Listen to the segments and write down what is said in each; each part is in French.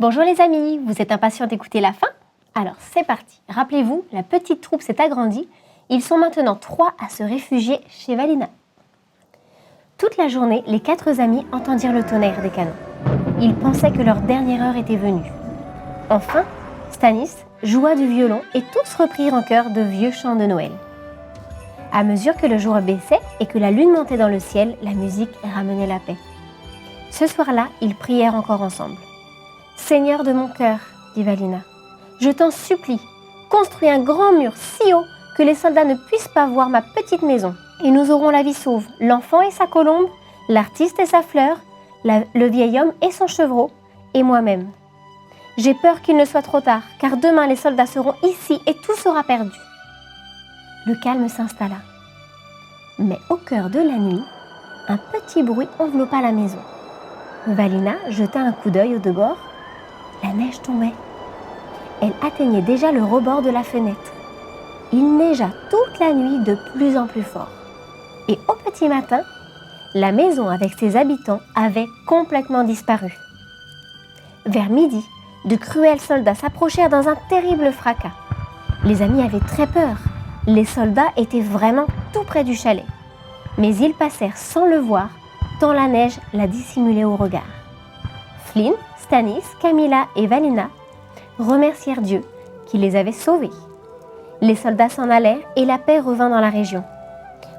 Bonjour les amis, vous êtes impatients d'écouter la fin? Alors c'est parti, rappelez-vous, la petite troupe s'est agrandie, ils sont maintenant 3 à se réfugier chez Valina. Toute la journée, les 4 amis entendirent le tonnerre des canons. Ils pensaient que leur dernière heure était venue. Enfin, Stanis joua du violon et tous reprirent en chœur de vieux chants de Noël. À mesure que le jour baissait et que la lune montait dans le ciel, la musique ramenait la paix. Ce soir-là, ils prièrent encore ensemble. « Seigneur de mon cœur, dit Valina, je t'en supplie, construis un grand mur si haut que les soldats ne puissent pas voir ma petite maison. Et nous aurons la vie sauve, l'enfant et sa colombe, l'artiste et sa fleur, le vieil homme et son chevreau, et moi-même. J'ai peur qu'il ne soit trop tard, car demain les soldats seront ici et tout sera perdu. » Le calme s'installa. Mais au cœur de la nuit, un petit bruit enveloppa la maison. Valina jeta un coup d'œil au dehors. La neige tombait. Elle atteignait déjà le rebord de la fenêtre. Il neigea toute la nuit de plus en plus fort. Et au petit matin, la maison avec ses habitants avait complètement disparu. Vers midi, de cruels soldats s'approchèrent dans un terrible fracas. Les amis avaient très peur. Les soldats étaient vraiment tout près du chalet. Mais ils passèrent sans le voir, tant la neige la dissimulait au regard. Flynn, Stanis, Camilla et Valina remercièrent Dieu qui les avait sauvés. Les soldats s'en allèrent et la paix revint dans la région.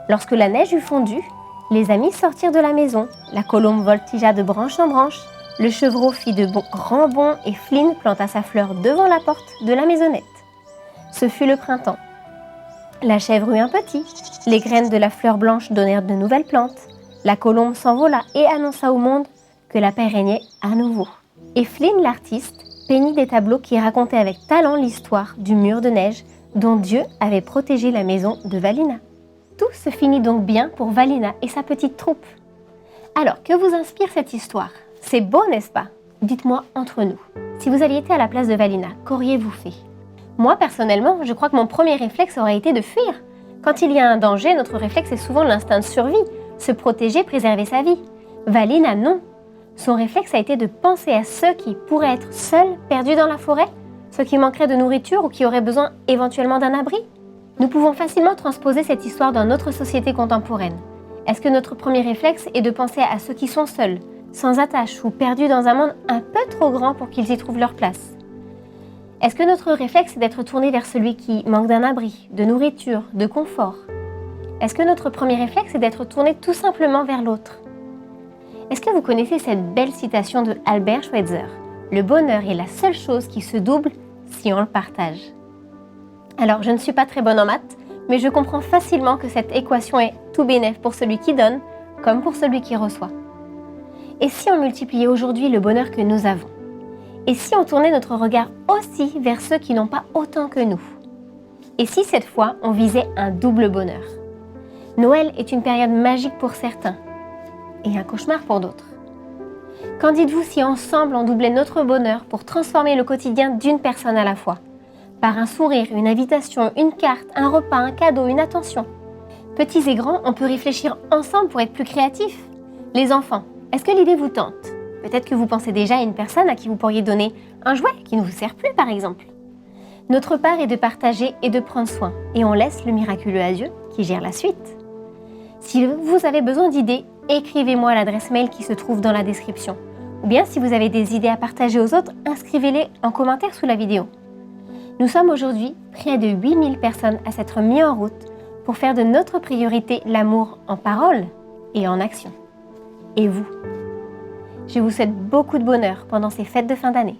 Lorsque la neige eut fondu, les amis sortirent de la maison, la colombe voltigea de branche en branche, le chevreau fit de grands bonds et Flynn planta sa fleur devant la porte de la maisonnette. Ce fut le printemps. La chèvre eut un petit, les graines de la fleur blanche donnèrent de nouvelles plantes, la colombe s'envola et annonça au monde que la paix régnait à nouveau. Et Flynn l'artiste peignit des tableaux qui racontaient avec talent l'histoire du mur de neige dont Dieu avait protégé la maison de Valina. Tout se finit donc bien pour Valina et sa petite troupe. Alors, que vous inspire cette histoire? C'est beau, n'est-ce pas? Dites-moi entre nous. Si vous aviez été à la place de Valina, qu'auriez-vous fait? Moi, personnellement, je crois que mon premier réflexe aurait été de fuir. Quand il y a un danger, notre réflexe est souvent l'instinct de survie, se protéger, préserver sa vie. Valina, non. Son réflexe a été de penser à ceux qui pourraient être seuls, perdus dans la forêt, ceux qui manqueraient de nourriture ou qui auraient besoin éventuellement d'un abri. Nous pouvons facilement transposer cette histoire dans notre société contemporaine. Est-ce que notre premier réflexe est de penser à ceux qui sont seuls, sans attache ou perdus dans un monde un peu trop grand pour qu'ils y trouvent leur place? Est-ce que notre réflexe est d'être tourné vers celui qui manque d'un abri, de nourriture, de confort? Est-ce que notre premier réflexe est d'être tourné tout simplement vers l'autre? Est-ce que vous connaissez cette belle citation de Albert Schweitzer? Le bonheur est la seule chose qui se double si on le partage. Alors, je ne suis pas très bonne en maths, mais je comprends facilement que cette équation est tout bénef pour celui qui donne comme pour celui qui reçoit. Et si on multipliait aujourd'hui le bonheur que nous avons? Et si on tournait notre regard aussi vers ceux qui n'ont pas autant que nous? Et si cette fois, on visait un double bonheur? Noël est une période magique pour certains et un cauchemar pour d'autres. Qu'en dites-vous si ensemble on doublait notre bonheur pour transformer le quotidien d'une personne à la fois? Par un sourire, une invitation, une carte, un repas, un cadeau, une attention. Petits et grands, on peut réfléchir ensemble pour être plus créatifs. Les enfants, est-ce que l'idée vous tente? Peut-être que vous pensez déjà à une personne à qui vous pourriez donner un jouet qui ne vous sert plus par exemple. Notre part est de partager et de prendre soin, et on laisse le miraculeux à Dieu qui gère la suite. Si vous avez besoin d'idées, écrivez-moi à l'adresse mail qui se trouve dans la description. Ou bien si vous avez des idées à partager aux autres, inscrivez-les en commentaire sous la vidéo. Nous sommes aujourd'hui près de 8000 personnes à s'être mis en route pour faire de notre priorité l'amour en parole et en action. Et vous? Je vous souhaite beaucoup de bonheur pendant ces fêtes de fin d'année.